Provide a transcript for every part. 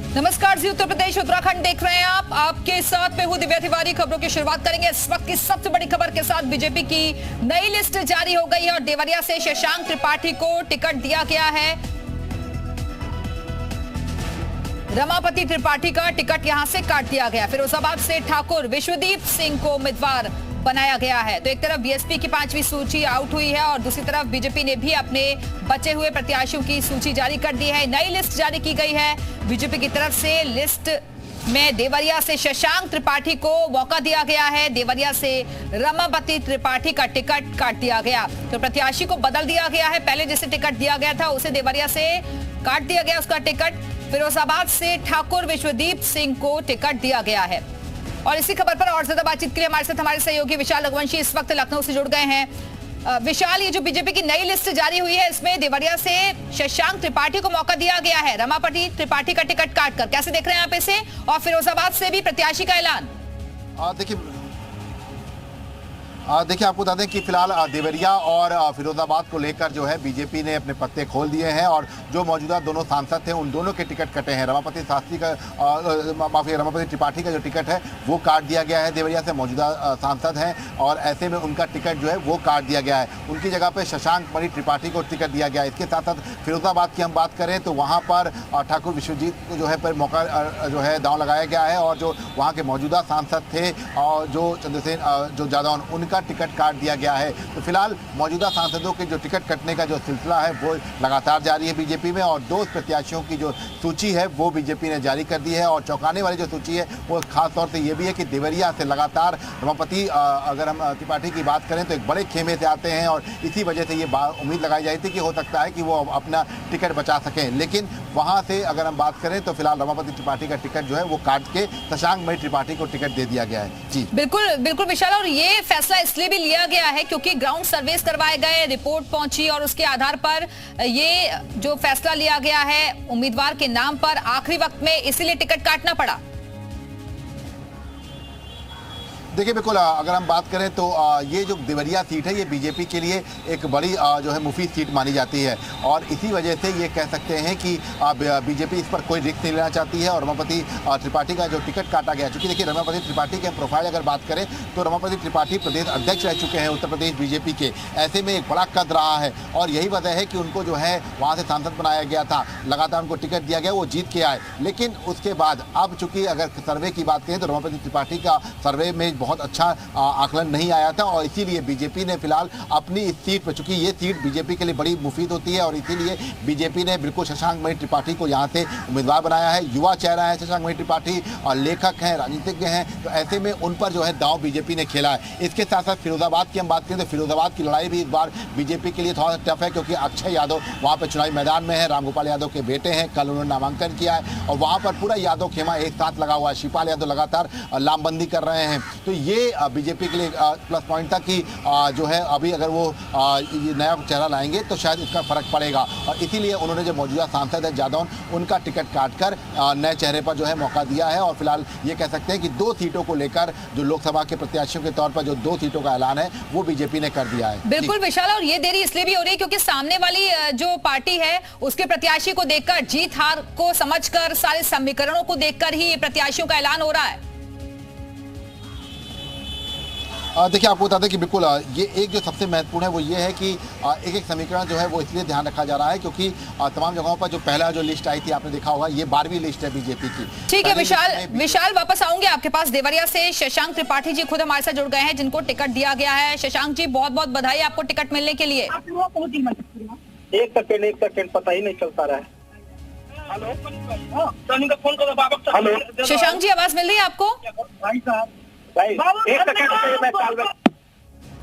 नमस्कार जी, उत्तर प्रदेश उत्तराखंड देख रहे हैं आप। आपके साथ में हूं दिव्या तिवारी। खबरों की शुरुआत करेंगे इस वक्त की सबसे बड़ी खबर के साथ। बीजेपी की नई लिस्ट जारी हो गई है और देवरिया से शशांक त्रिपाठी को टिकट दिया गया है। रमापति त्रिपाठी का टिकट यहां से काट दिया गया। फिरोजाबाद से ठाकुर विश्वदीप सिंह को उम्मीदवार बनाया गया है। तो एक तरफ बीएसपी की 5वीं सूची आउट हुई है और दूसरी तरफ बीजेपी ने भी अपने बचे हुए प्रत्याशियों की सूची जारी कर दी है। नई लिस्ट जारी की गई है बीजेपी की तरफ से। लिस्ट में देवरिया से शशांक त्रिपाठी को मौका दिया गया है। देवरिया से रमापति त्रिपाठी का टिकट काट दिया गया। तो प्रत्याशी को बदल दिया गया है। पहले जिसे टिकट दिया गया था उसे देवरिया से काट दिया गया उसका टिकट। फिरोजाबाद से ठाकुर विश्वदीप सिंह को टिकट दिया गया है। और इसी खबर पर और ज्यादा बातचीत के लिए हमारे साथ हमारे सहयोगी विशाल रघुवंशी इस वक्त लखनऊ से जुड़ गए हैं। विशाल, ये जो बीजेपी की नई लिस्ट जारी हुई है इसमें देवरिया से शशांक त्रिपाठी को मौका दिया गया है रमापति त्रिपाठी का टिकट काटकर, कैसे देख रहे हैं आप इसे? और फिरोजाबाद से भी प्रत्याशी का ऐलान। देखिए आपको बता दें कि फिलहाल देवरिया और फिरोजाबाद को लेकर जो है बीजेपी ने अपने पत्ते खोल दिए हैं और जो मौजूदा दोनों सांसद थे उन दोनों के टिकट कटे हैं। रमापति त्रिपाठी का जो टिकट है वो काट दिया गया है। देवरिया से मौजूदा सांसद हैं और ऐसे में उनका टिकट जो है वो काट दिया गया है। उनकी जगह पर शशांक मणि त्रिपाठी को टिकट दिया गया है। इसके साथ साथ फिरोजाबाद की हम बात करें तो वहाँ पर ठाकुर विश्वजीत को जो है पर मौका जो है दांव लगाया गया है और जो वहाँ के मौजूदा सांसद थे और जो चंद्रसेन जो जादौन उनका टिकट काट दिया गया है। तो फिलहाल मौजूदा सांसदों के जो टिकट कटने का जो सिलसिला है वो लगातार जारी है बीजेपी में और 2 प्रत्याशियों की जो सूची है वो बीजेपी ने जारी कर दी है। और चौंकाने वाली जो सूची है वो खास तौर से ये भी है कि देवरिया से लगातार रमापति अगर हम त्रिपाठी की बात करें तो एक बड़े खेमे से आते हैं और इसी वजह से ये उम्मीद लगाई जाती थी कि हो सकता है कि वो अपना टिकट बचा सकें। लेकिन वहाँ से अगर हम बात करें तो फिलहाल रमापति त्रिपाठी का टिकट जो है वो काट के शशांक मणि त्रिपाठी को टिकट दे दिया गया है। जी बिल्कुल बिल्कुल विशाल, और ये फैसला इसलिए भी लिया गया है क्योंकि ग्राउंड सर्वेस करवाए गए, रिपोर्ट पहुंची और उसके आधार पर ये जो फैसला लिया गया है उम्मीदवार के नाम पर आखिरी वक्त में, इसीलिए टिकट काटना पड़ा। देखिए बिल्कुल, अगर हम बात करें तो ये जो देवरिया सीट है ये बीजेपी के लिए एक बड़ी जो है मुफीद सीट मानी जाती है और इसी वजह से ये कह सकते हैं कि बीजेपी इस पर कोई रिस्क नहीं लेना चाहती है। और रमापति त्रिपाठी का जो टिकट काटा गया, चूंकि देखिए रमापति त्रिपाठी के प्रोफाइल अगर बात करें तो रमापति त्रिपाठी प्रदेश अध्यक्ष रह चुके हैं उत्तर प्रदेश बीजेपी के। ऐसे में एक बड़ा कद रहा है और यही वजह है कि उनको जो है वहाँ से सांसद बनाया गया था, लगातार उनको टिकट दिया गया, वो जीत के आए। लेकिन उसके बाद अब चूंकि अगर सर्वे की बात करें तो रमापति त्रिपाठी का सर्वे में बहुत अच्छा आकलन नहीं आया था और इसीलिए बीजेपी ने फिलहाल अपनी इस सीट पर, चूंकि ये सीट बीजेपी के लिए बड़ी मुफीद होती है और इसीलिए बीजेपी ने बिल्कुल शशांक मणि त्रिपाठी को यहाँ से उम्मीदवार बनाया है। युवा चेहरा है शशांक मणि त्रिपाठी और लेखक हैं, राजनीतिज्ञ हैं, तो ऐसे में उन पर जो है दांव बीजेपी ने खेला है। इसके साथ साथ फिरोजाबाद की हम बात करें तो फिरोजाबाद की लड़ाई भी इस बार बीजेपी के लिए थोड़ा सा टफ है क्योंकि अक्षय यादव वहाँ पर चुनावी मैदान में है, रामगोपाल यादव के बेटे हैं, कल उन्होंने नामांकन किया है और वहाँ पर पूरा यादव खेमा एक साथ लगा हुआ है। शिवपाल यादव लगातार लामबंदी कर रहे हैं, तो ये बीजेपी के लिए प्लस पॉइंट था कि जो है अभी अगर वो ये नया चेहरा लाएंगे तो शायद इसका फर्क पड़ेगा और इसीलिए उन्होंने जो मौजूदा सांसद है जादौन उनका टिकट काटकर नए चेहरे पर जो है मौका दिया है। और फिलहाल ये कह सकते हैं कि 2 सीटों को लेकर जो लोकसभा के प्रत्याशियों के तौर पर जो 2 सीटों का ऐलान है वो बीजेपी ने कर दिया है। बिल्कुल विशाल, और ये देरी इसलिए भी हो रही है क्योंकि सामने वाली जो पार्टी है उसके प्रत्याशी को देखकर, जीत हार को समझकर, सारे समीकरणों को देखकर ही प्रत्याशियों का ऐलान हो रहा है। देखिए आपको बता दें कि बिल्कुल ये एक जो सबसे महत्वपूर्ण है वो ये है कि एक समीकरण जो है वो इसलिए ध्यान रखा जा रहा है क्योंकि तमाम जगहों पर जो पहला जो लिस्ट आई थी आपने देखा होगा ये 12वीं लिस्ट है बीजेपी की। ठीक है विशाल वापस आऊंगे आपके पास। देवरिया से शशांक त्रिपाठी जी खुद हमारे साथ जुड़ गए हैं जिनको टिकट दिया गया है। शशांक जी बहुत बहुत बधाई आपको टिकट मिलने के लिए। एक सेकेंड पता ही नहीं चलता रहा है। हेलो शशांक जी, आवाज मिल रही है आपको?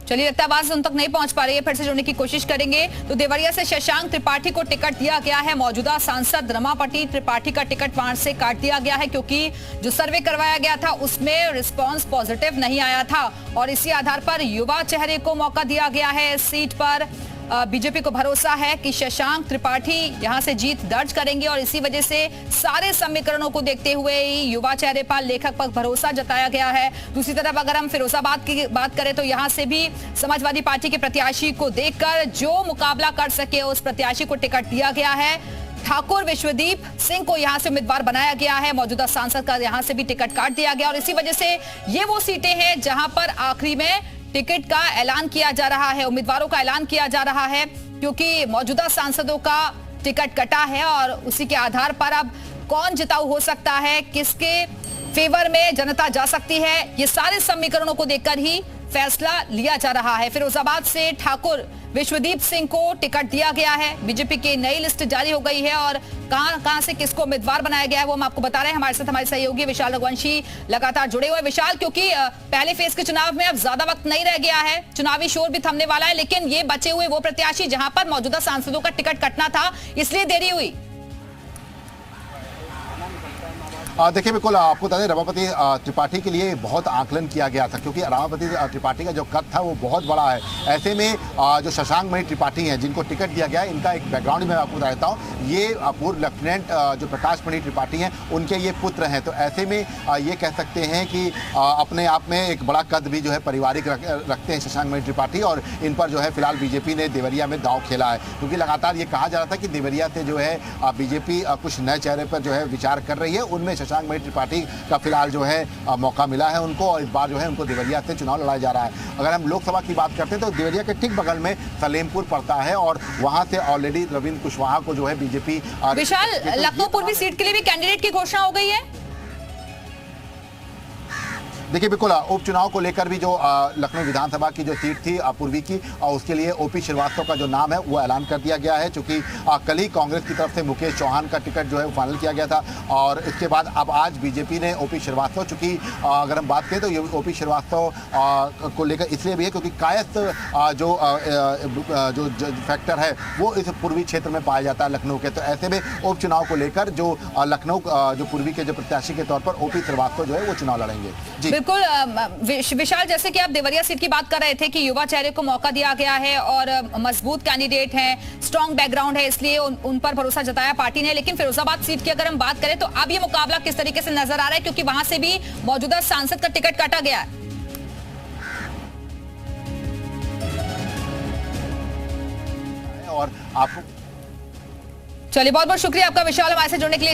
चलिए, लगता है आवाज उन तक नहीं पहुंच पा रही है, फिर से जुड़ने की कोशिश करेंगे। तो देवरिया से शशांक त्रिपाठी को टिकट दिया गया है। मौजूदा सांसद रमापति त्रिपाठी का टिकट वहां से काट दिया गया है क्योंकि जो सर्वे करवाया गया था उसमें रिस्पांस पॉजिटिव नहीं आया था और इसी आधार पर युवा चेहरे को मौका दिया गया है इस सीट पर। बीजेपी को भरोसा है कि शशांक त्रिपाठी यहां से जीत दर्ज करेंगे और इसी वजह से सारे समीकरणों को देखते हुए ही युवा चेहरे पर, लेखक पर भरोसा जताया गया है। दूसरी तरफ अगर हम फिरोजाबाद की बात करें तो यहां से भी समाजवादी पार्टी के प्रत्याशी को देखकर जो मुकाबला कर सके उस प्रत्याशी को टिकट दिया गया है। ठाकुर विश्वदीप सिंह को यहां से उम्मीदवार बनाया गया है। मौजूदा सांसद का यहां से भी टिकट काट दिया गया और इसी वजह से ये वो सीटें हैं जहां पर आखिरी में टिकट का ऐलान किया जा रहा है, उम्मीदवारों का ऐलान किया जा रहा है, क्योंकि मौजूदा सांसदों का टिकट कटा है और उसी के आधार पर अब कौन जिताऊ हो सकता है, किसके फेवर में जनता जा सकती है, ये सारे समीकरणों को देखकर ही फैसला लिया जा रहा है। फिरोजाबाद से ठाकुर विश्वदीप सिंह को टिकट दिया गया है। बीजेपी की नई लिस्ट जारी हो गई है और कहां से किसको उम्मीदवार बनाया गया है वो हम आपको बता रहे हैं। हमारे साथ हमारे सहयोगी विशाल रघुवंशी लगातार जुड़े हुए। विशाल, क्योंकि पहले फेज के चुनाव में अब ज्यादा वक्त नहीं रह गया है, चुनावी शोर भी थमने वाला है, लेकिन ये बचे हुए वो प्रत्याशी जहां पर मौजूदा सांसदों का टिकट कटना था, इसलिए देरी हुई। देखिए, बिल्कुल आपको बता दें, रमापति त्रिपाठी के लिए बहुत आकलन किया गया था, क्योंकि रमापति त्रिपाठी का जो कद था वो बहुत बड़ा है। ऐसे में जो शशांक मणि त्रिपाठी हैं जिनको टिकट दिया गया है, इनका एक बैकग्राउंड मैं आपको बता देता हूँ। ये पूर्व लेफ्टिनेंट जो प्रकाश मणि त्रिपाठी हैं उनके ये पुत्र हैं, तो ऐसे में ये कह सकते हैं कि अपने आप में एक बड़ा कद भी जो है पारिवारिक रखते हैं शशांक मणि त्रिपाठी, और इन पर जो है फिलहाल बीजेपी ने देवरिया में दांव खेला है, क्योंकि लगातार ये कहा जा रहा था कि देवरिया से जो है बीजेपी कुछ नए चेहरे पर जो है विचार कर रही है। उनमें शशांक मणि त्रिपाठी का फिलहाल जो है मौका मिला है उनको, और इस बार जो है उनको देवरिया से चुनाव लड़ाया जा रहा है। अगर हम लोकसभा की बात करते हैं तो देवरिया के ठीक बगल में सलेमपुर पड़ता है और वहां से ऑलरेडी रविंद्र कुशवाहा को जो है बीजेपी। विशाल, लखनऊ पूर्वी सीट के लिए भी कैंडिडेट की घोषणा हो गई है। देखिए, बिल्कुल उपचुनाव को लेकर भी जो लखनऊ विधानसभा की जो सीट थी पूर्वी की, उसके लिए ओपी श्रीवास्तव का जो नाम है वो ऐलान कर दिया गया है, क्योंकि कल ही कांग्रेस की तरफ से मुकेश चौहान का टिकट जो है वो फाइनल किया गया था। और इसके बाद अब आज बीजेपी ने ओपी श्रीवास्तव, चूंकि अगर हम बात करें तो ये ओपी श्रीवास्तव को लेकर इसलिए भी है क्योंकि कायस्थ जो फैक्टर है वो इस पूर्वी क्षेत्र में पाया जाता है लखनऊ के। तो ऐसे में उपचुनाव को लेकर जो लखनऊ जो पूर्वी के जो प्रत्याशी के तौर पर ओपी श्रीवास्तव जो है वो चुनाव लड़ेंगे। जी बिल्कुल विशाल, जैसे कि आप देवरिया सीट की बात कर रहे थे कि युवा चेहरे को मौका दिया गया है और मजबूत कैंडिडेट हैं, स्ट्रॉन्ग बैकग्राउंड है, इसलिए उन पर भरोसा जताया पार्टी ने। लेकिन फिरोजाबाद सीट की अगर हम बात करें तो अब ये मुकाबला किस तरीके से नजर आ रहा है, क्योंकि वहां से भी मौजूदा सांसद का टिकट काटा गया है। और आपको चलिए, बहुत बहुत शुक्रिया आपका विशाल हमारे से जुड़ने के लिए।